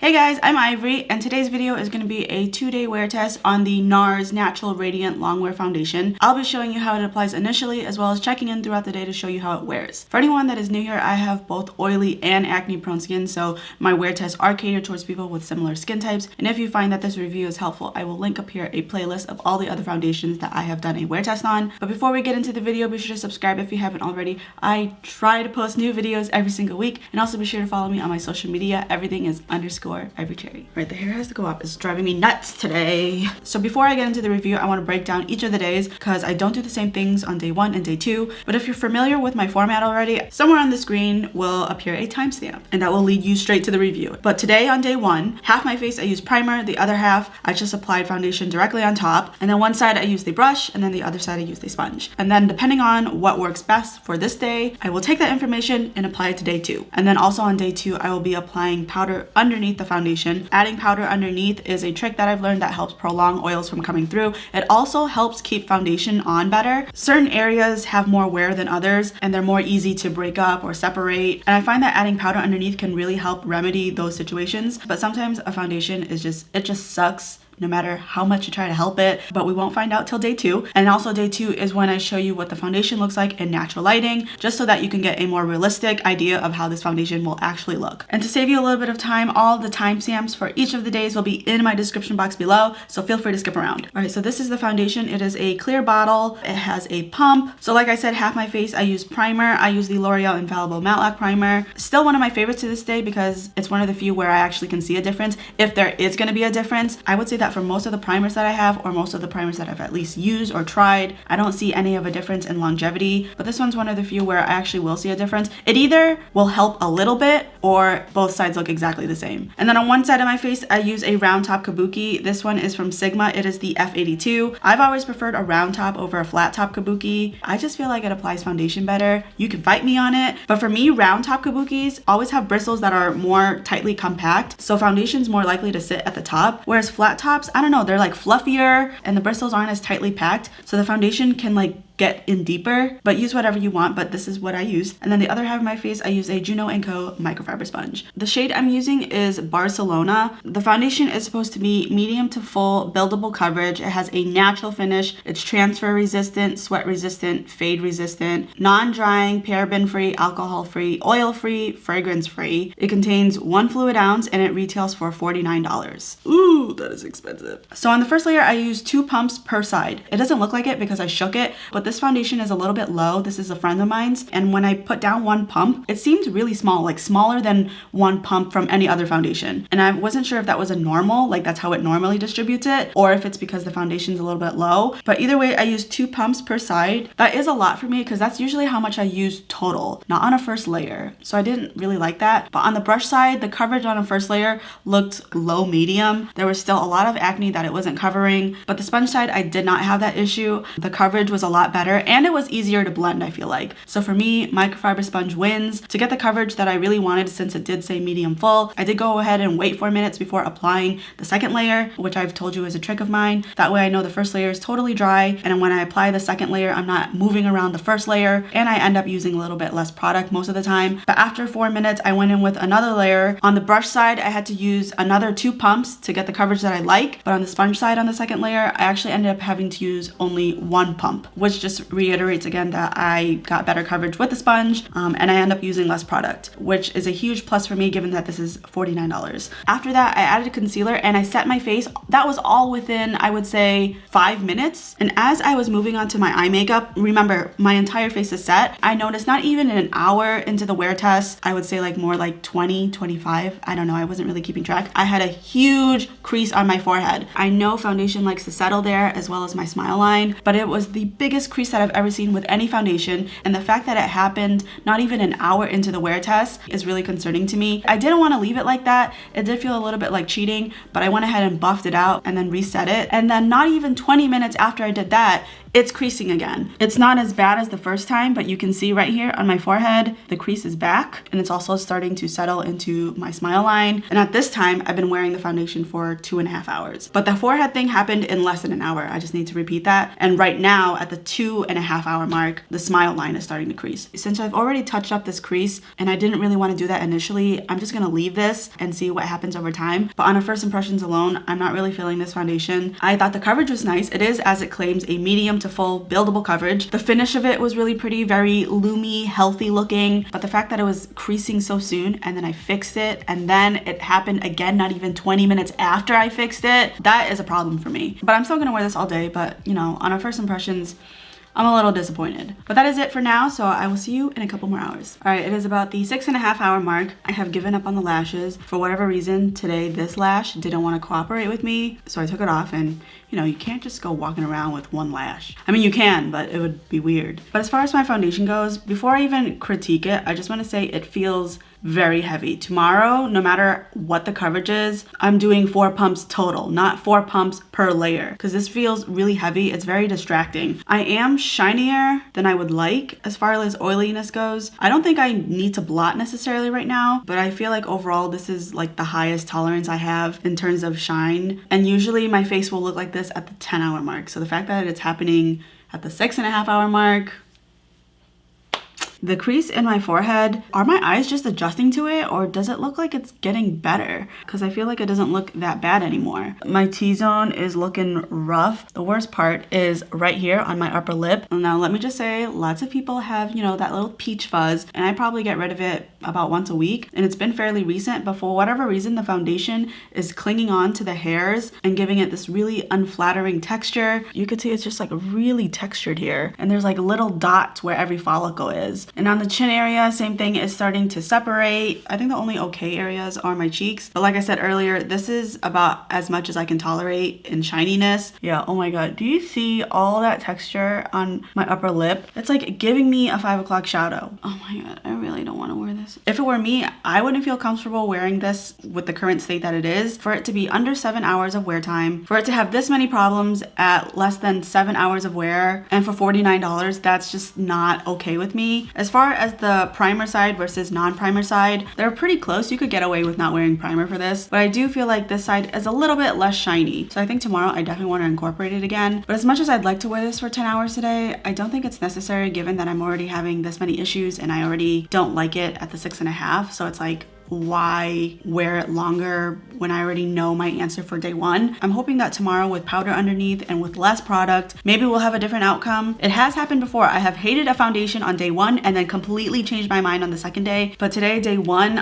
Hey guys, I'm Ivory, and today's video is going to be a 2-day wear test on the Nars Natural Radiant Longwear Foundation. I'll be showing you how it applies initially, as well as checking in throughout the day to show you how it wears. For anyone that is new here, I have both oily and acne-prone skin, so my wear tests are catered towards people with similar skin types. And if you find that this review is helpful, I will link up here a playlist of all the other foundations that I have done a wear test on. But before we get into the video, be sure to subscribe if you haven't already. I try to post new videos every single week, and also be sure to follow me on my social media. Everything is _ivorypcherry. Right, the hair has to go up. It's driving me nuts today. So before I get into the review, I want to break down each of the days because I don't do the same things on day 1 and day 2. But if you're familiar with my format already, somewhere on the screen will appear a timestamp, and that will lead you straight to the review. But today on day 1, half my face I use primer, the other half I just applied foundation directly on top, and then one side I use the brush, and then the other side I use the sponge. And then depending on what works best for this day, I will take that information and apply it to day 2. And then also on day 2, I will be applying powder underneath the foundation. Adding powder underneath is a trick that I've learned that helps prolong oils from coming through. It also helps keep foundation on better. Certain areas have more wear than others, and they're more easy to break up or separate. And I find that adding powder underneath can really help remedy those situations. But sometimes a foundation is it just sucks, no matter how much you try to help it. But we won't find out till day 2. And also day 2 is when I show you what the foundation looks like in natural lighting, just so that you can get a more realistic idea of how this foundation will actually look. And to save you a little bit of time, all the timestamps for each of the days will be in my description box below, so feel free to skip around. All right, so this is the foundation. It is a clear bottle. It has a pump. So like I said, half my face I use primer. I use the L'Oreal Infallible Matte Lock Primer. Still one of my favorites to this day because it's one of the few where I actually can see a difference. If there is going to be a difference, I would say that for most of the primers that I have, or most of the primers that I've at least used or tried, I don't see any of a difference in longevity. But this one's one of the few where I actually will see a difference. It either will help a little bit or both sides look exactly the same. And then on one side of my face, I use a round top kabuki. This one is from Sigma. It is the F82. I've always preferred a round top over a flat top kabuki. I just feel like it applies foundation better. You can fight me on it, but for me, round top kabukis always have bristles that are more tightly compact, so foundation's more likely to sit at the top, whereas flat tops, I don't know, they're like fluffier and the bristles aren't as tightly packed, so the foundation can like get in deeper. But use whatever you want, but this is what I used. And then the other half of my face, I use a Juno & Co microfiber sponge. The shade I'm using is Barcelona. The foundation is supposed to be medium to full buildable coverage. It has a natural finish. It's transfer resistant, sweat resistant, fade resistant, non-drying, paraben free, alcohol free, oil free, fragrance free. It contains 1 fluid ounce and it retails for $49. Ooh, that is expensive. So on the first layer, I use 2 pumps per side. It doesn't look like it because I shook it, but this foundation is a little bit low. This is a friend of mine's, and when I put down 1 pump, it seemed really small, like smaller than 1 pump from any other foundation. And I wasn't sure if that was a normal, like that's how it normally distributes it, or if it's because the foundation's a little bit low. But either way, I use 2 pumps per side. That is a lot for me because that's usually how much I use total, not on a first layer. So I didn't really like that. But on the brush side, the coverage on a first layer looked low medium. There was still a lot of acne that it wasn't covering, but the sponge side, I did not have that issue. The coverage was a lot better and it was easier to blend, I feel like. So for me, microfiber sponge wins. To get the coverage that I really wanted, since it did say medium full, I did go ahead and wait 4 minutes before applying the second layer, which I've told you is a trick of mine. That way I know the first layer is totally dry, and when I apply the second layer, I'm not moving around the first layer, and I end up using a little bit less product most of the time. But after 4 minutes, I went in with another layer. On the brush side, I had to use another 2 pumps to get the coverage that I like, but on the sponge side on the second layer, I actually ended up having to use only 1 pump, which just reiterates again that I got better coverage with the sponge, and I end up using less product, which is a huge plus for me given that this is $49. After that, I added concealer and I set my face. That was all within, I would say, 5 minutes. And as I was moving on to my eye makeup, remember, my entire face is set. I noticed not even an hour into the wear test, I would say like more like 20, 25. I don't know, I wasn't really keeping track. I had a huge crease on my forehead. I know foundation likes to settle there as well as my smile line, but it was the biggest crease that I've ever seen with any foundation, and the fact that it happened not even an hour into the wear test is really concerning to me. I didn't want to leave it like that. It did feel a little bit like cheating, but I went ahead and buffed it out and then reset it. And then not even 20 minutes after I did that, it's creasing again. It's not as bad as the first time, but you can see right here on my forehead, the crease is back, and it's also starting to settle into my smile line. And at this time, I've been wearing the foundation for 2.5 hours. But the forehead thing happened in less than an hour. I just need to repeat that. And right now, at the 2.5 hour mark, the smile line is starting to crease. Since I've already touched up this crease, and I didn't really want to do that initially, I'm just gonna leave this and see what happens over time. But on a first impressions alone, I'm not really feeling this foundation. I thought the coverage was nice. It is, as it claims, a medium to full buildable coverage. The finish of it was really pretty, very loomy, healthy looking. But the fact that it was creasing so soon, and then I fixed it, and then it happened again not even 20 minutes after I fixed it, that is a problem for me. But I'm still gonna wear this all day, but you know, on our first impressions, I'm a little disappointed. But that is it for now, so I will see you in a couple more hours. All right, it is about the 6.5 hour mark. I have given up on the lashes. For whatever reason, today this lash didn't want to cooperate with me, so I took it off. And you know, you can't just go walking around with one lash. I mean, you can, but it would be weird. But as far as my foundation goes, before I even critique it, I just want to say it feels very heavy. Tomorrow, no matter what the coverage is, I'm doing 4 pumps total, not 4 pumps per layer, because this feels really heavy. It's very distracting. I am shinier than I would like as far as oiliness goes. I don't think I need to blot necessarily right now, but I feel like overall this is like the highest tolerance I have in terms of shine. And usually my face will look like this at the 10 hour mark. So the fact that it's happening at the 6.5 hour mark, the crease in my forehead, are my eyes just adjusting to it, or does it look like it's getting better? Because I feel like it doesn't look that bad anymore. My T-zone is looking rough. The worst part is right here on my upper lip. Now let me just say, lots of people have, you know, that little peach fuzz, and I probably get rid of it about once a week, and it's been fairly recent, but for whatever reason the foundation is clinging on to the hairs and giving it this really unflattering texture. You could see it's just like really textured here, and there's like little dots where every follicle is. And on the chin area, same thing, is starting to separate. I think the only okay areas are my cheeks, but like I said earlier, this is about as much as I can tolerate in shininess. Yeah, oh my god, do you see all that texture on my upper lip? It's like giving me a 5 o'clock shadow. Oh my god, I really don't want to wear this. If it were me, I wouldn't feel comfortable wearing this with the current state that it is. For it to be under 7 hours of wear time, for it to have this many problems at less than 7 hours of wear, and for $49, that's just not okay with me. As far as the primer side versus non-primer side, they're pretty close. You could get away with not wearing primer for this, but I do feel like this side is a little bit less shiny. So I think tomorrow I definitely want to incorporate it again. But as much as I'd like to wear this for 10 hours today, I don't think it's necessary given that I'm already having this many issues and I already don't like it at the 6.5. So it's like, why wear it longer when I already know my answer for day 1? I'm hoping that tomorrow with powder underneath and with less product, maybe we'll have a different outcome. It has happened before. I have hated a foundation on day 1 and then completely changed my mind on the second day. But today, day 1,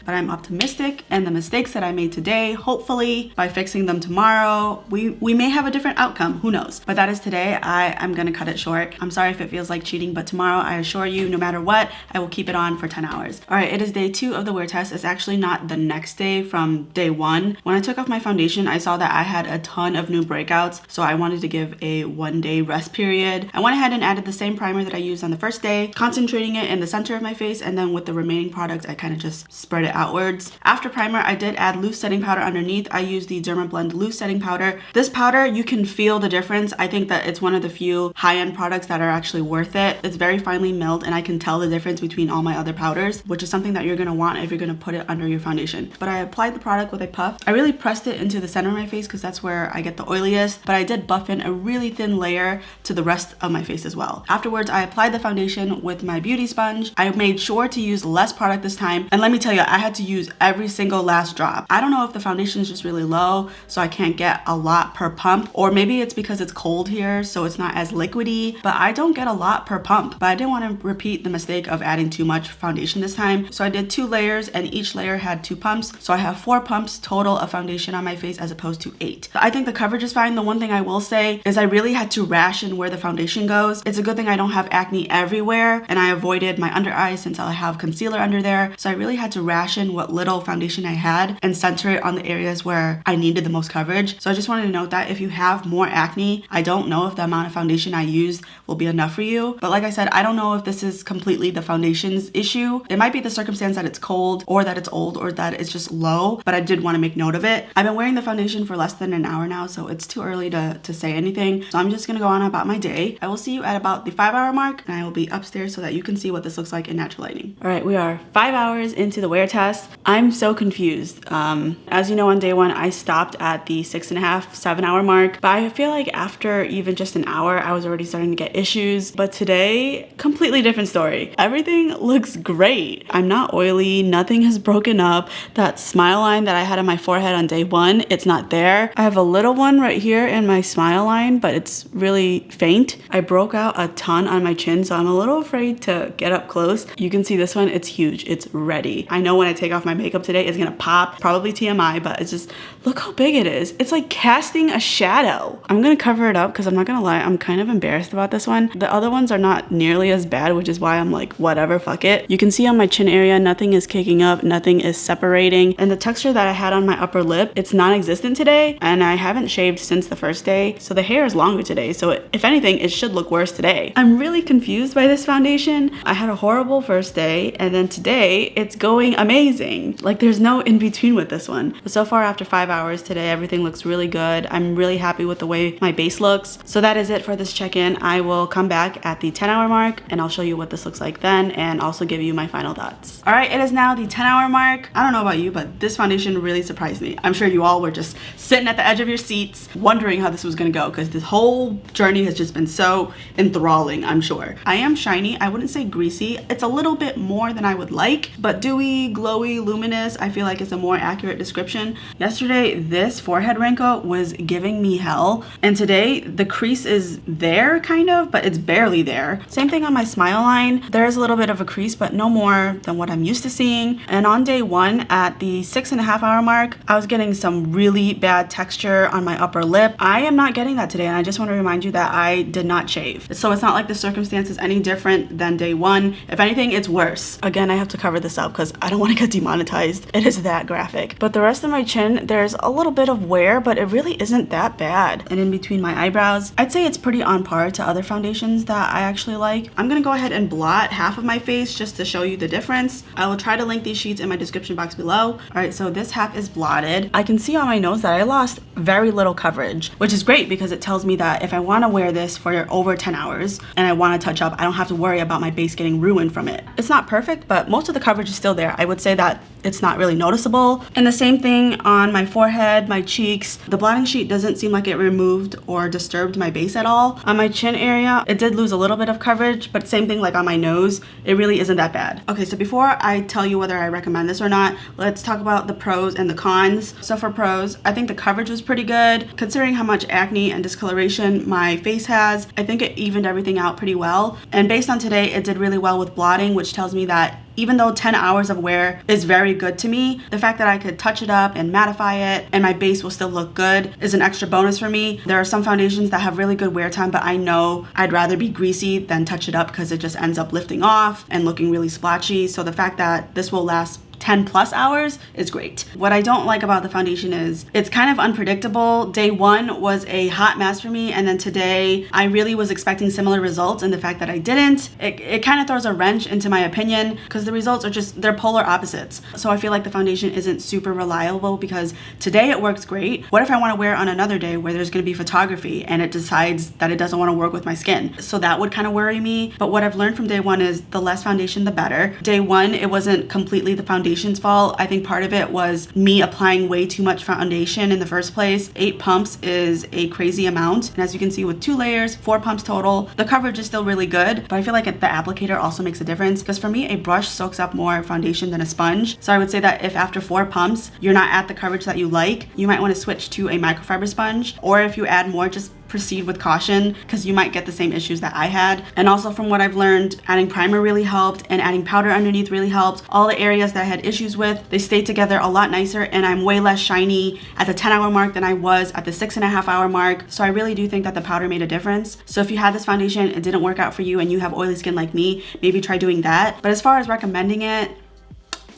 but I'm optimistic, and the mistakes that I made today, hopefully by fixing them tomorrow, we may have a different outcome. Who knows? But that is today. I'm gonna cut it short. I'm sorry if it feels like cheating, but tomorrow, I assure you, no matter what, I will keep it on for 10 hours. All right, it is day 2 of the wear test. It's actually not the next day from day 1. When I took off my foundation, I saw that I had a ton of new breakouts, so I wanted to give a 1-day rest period. I went ahead and added the same primer that I used on the first day, concentrating it in the center of my face, and then with the remaining product, I kind of just spread it outwards. After primer, I did add loose setting powder underneath. I used the Dermablend loose setting powder. This powder, you can feel the difference. I think that it's one of the few high-end products that are actually worth it. It's very finely milled, and I can tell the difference between all my other powders, which is something that you're gonna want if you're gonna put it under your foundation. But I applied the product with a puff. I really pressed it into the center of my face because that's where I get the oiliest, but I did buff in a really thin layer to the rest of my face as well. Afterwards, I applied the foundation with my beauty sponge. I made sure to use less product this time, and let me tell you, I had to use every single last drop. I don't know if the foundation is just really low, so I can't get a lot per pump, or maybe it's because it's cold here, so it's not as liquidy, but I don't get a lot per pump. But I didn't want to repeat the mistake of adding too much foundation this time, so I did 2 layers, and each layer had 2 pumps, so I have 4 pumps total of foundation on my face as opposed to 8. I think the coverage is fine. The one thing I will say is I really had to ration where the foundation goes. It's a good thing I don't have acne everywhere, and I avoided my under eyes since I have concealer under there, so I really had to ration what little foundation I had and center it on the areas where I needed the most coverage. So I just wanted to note that if you have more acne, I don't know if the amount of foundation I use will be enough for you, but like I said, I don't know if this is completely the foundation's issue. It might be the circumstance that it's cold or that it's old or that it's just low, but I did want to make note of it. I've been wearing the foundation for less than an hour now, so it's too early to say anything. So I'm just gonna go on about my day. I will see you at about the 5-hour mark, and I will be upstairs so that you can see what this looks like in natural lighting. All right, we are 5 hours into the wear test. I'm so confused. As you know, on day one, I stopped at the 6.5, 7-hour mark, but I feel like after even just an hour, I was already starting to get issues. But today, completely different story. Everything looks great. I'm not oily, nothing has broken up. That smile line that I had on my forehead on day one, it's not there. I have a little one right here in my smile line, but it's really faint. I broke out a ton on my chin, so I'm a little afraid to get up close. You can see this one, it's huge, it's ready. I know when I take off my makeup today, it's gonna pop, probably TMI, but it's just, look how big it is. It's like casting a shadow. I'm gonna cover it up because I'm not gonna lie, I'm kind of embarrassed about this one. The other ones are not nearly as bad, which is why I'm like, whatever, fuck it. You can see on my chin area, nothing is kicking up, nothing is separating. And the texture that I had on my upper lip, it's non-existent today, and I haven't shaved since the first day, so the hair is longer today, so if anything, it should look worse today. I'm really confused by this foundation. I had a horrible first day, and then today, it's going amazing. Like, there's no in between with this one. But so far, after 5 hours today, everything looks really good. I'm really happy with the way my base looks. So that is it for this check-in. I will come back at the 10-hour mark, and I'll show you what this looks like then, and also give you my final thoughts. All right, it is now the 10-hour mark. I don't know about you, but this foundation really surprised me. I'm sure you all were just sitting at the edge of your seats wondering how this was gonna go, because this whole journey has just been so enthralling, I'm sure. I am shiny. I wouldn't say greasy. It's a little bit more than I would like, but dewy, glowy, luminous, I feel like is a more accurate description. Yesterday, this forehead wrinkle was giving me hell, and today the crease is there kind of, but it's barely there. Same thing on my smile line. There's a little bit of a crease, but no more than what I'm used to seeing. And on day one, at the 6.5-hour mark, I was getting some really bad texture on my upper lip. I am not getting that today, and I just want to remind you that I did not shave. So it's not like the circumstance is any different than day one. If anything, it's worse. Again, I have to cover this up because I don't want to get demonetized. It is that graphic. But the rest of my chin, there's a little bit of wear, but it really isn't that bad. And in between my eyebrows, I'd say it's pretty on par to other foundations that I actually like. I'm gonna go ahead and blot half of my face just to show you the difference. I will try to link these sheets in my description box below. All right, so this half is blotted. I can see on my nose that I lost very little coverage, which is great because it tells me that if I want to wear this for over 10 hours and I want to touch up, I don't have to worry about my base getting ruined from it. It's not perfect, but most of the coverage is still there. I would say that it's not really noticeable. And the same thing on my forehead, my cheeks. The blotting sheet doesn't seem like it removed or disturbed my base at all. On my chin area, it did lose a little bit of coverage, but same thing like on my nose, it really isn't that bad. Okay, so before I tell you whether I recommend this or not, let's talk about the pros and the cons. So for pros, I think the coverage was pretty good. Considering how much acne and discoloration my face has, I think it evened everything out pretty well. And based on today, it did really well with blotting, which tells me that even though 10 hours of wear is very good to me, the fact that I could touch it up and mattify it and my base will still look good is an extra bonus for me. There are some foundations that have really good wear time, but I know I'd rather be greasy than touch it up because it just ends up lifting off and looking really splotchy. So the fact that this will last 10+ hours is great. What I don't like about the foundation is it's kind of unpredictable. Day one was a hot mess for me, and then today I really was expecting similar results, and the fact that I didn't, it kind of throws a wrench into my opinion because the results are just, they're polar opposites. So I feel like the foundation isn't super reliable because today it works great. What if I want to wear on another day where there's going to be photography and it decides that it doesn't want to work with my skin? So that would kind of worry me. But what I've learned from day one is the less foundation, the better. Day one, it wasn't completely the foundation's fault. I think part of it was me applying way too much foundation in the first place. 8 pumps is a crazy amount. And as you can see with 2 layers, 4 pumps total, the coverage is still really good, but I feel like the applicator also makes a difference because for me, a brush soaks up more foundation than a sponge. So I would say that if after 4 pumps, you're not at the coverage that you like, you might want to switch to a microfiber sponge, or if you add more, just proceed with caution because you might get the same issues that I had. And also from what I've learned, adding primer really helped and adding powder underneath really helped. All the areas that I had issues with, they stayed together a lot nicer, and I'm way less shiny at the 10-hour mark than I was at the 6.5-hour mark. So I really do think that the powder made a difference. So if you had this foundation, it didn't work out for you and you have oily skin like me, maybe try doing that. But as far as recommending it,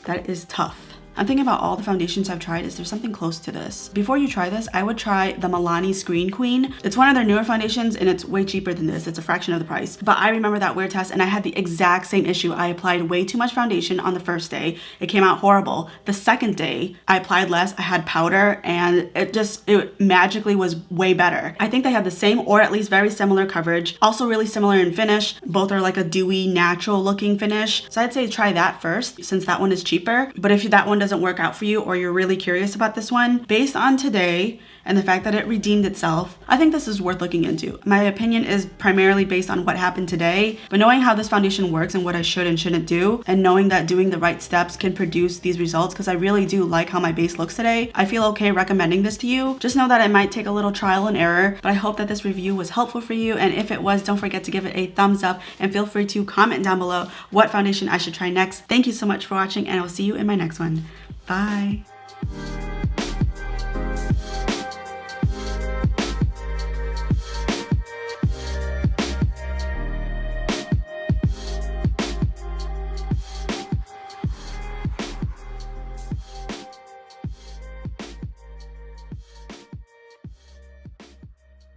that is tough. I'm thinking about all the foundations I've tried. Is there something close to this? Before you try this, I would try the Milani Screen Queen. It's one of their newer foundations and it's way cheaper than this. It's a fraction of the price. But I remember that wear test and I had the exact same issue. I applied way too much foundation on the first day. It came out horrible. The second day, I applied less. I had powder and it magically was way better. I think they have the same or at least very similar coverage. Also really similar in finish. Both are like a dewy, natural looking finish. So I'd say try that first since that one is cheaper. But if that one doesn't work out for you or you're really curious about this one, based on today and the fact that it redeemed itself, I think this is worth looking into. My opinion is primarily based on what happened today, but knowing how this foundation works and what I should and shouldn't do, and knowing that doing the right steps can produce these results, because I really do like how my base looks today, I feel okay recommending this to you. Just know that it might take a little trial and error, but I hope that this review was helpful for you, and if it was, don't forget to give it a thumbs up, and feel free to comment down below what foundation I should try next. Thank you so much for watching, and I'll see you in my next one. Bye.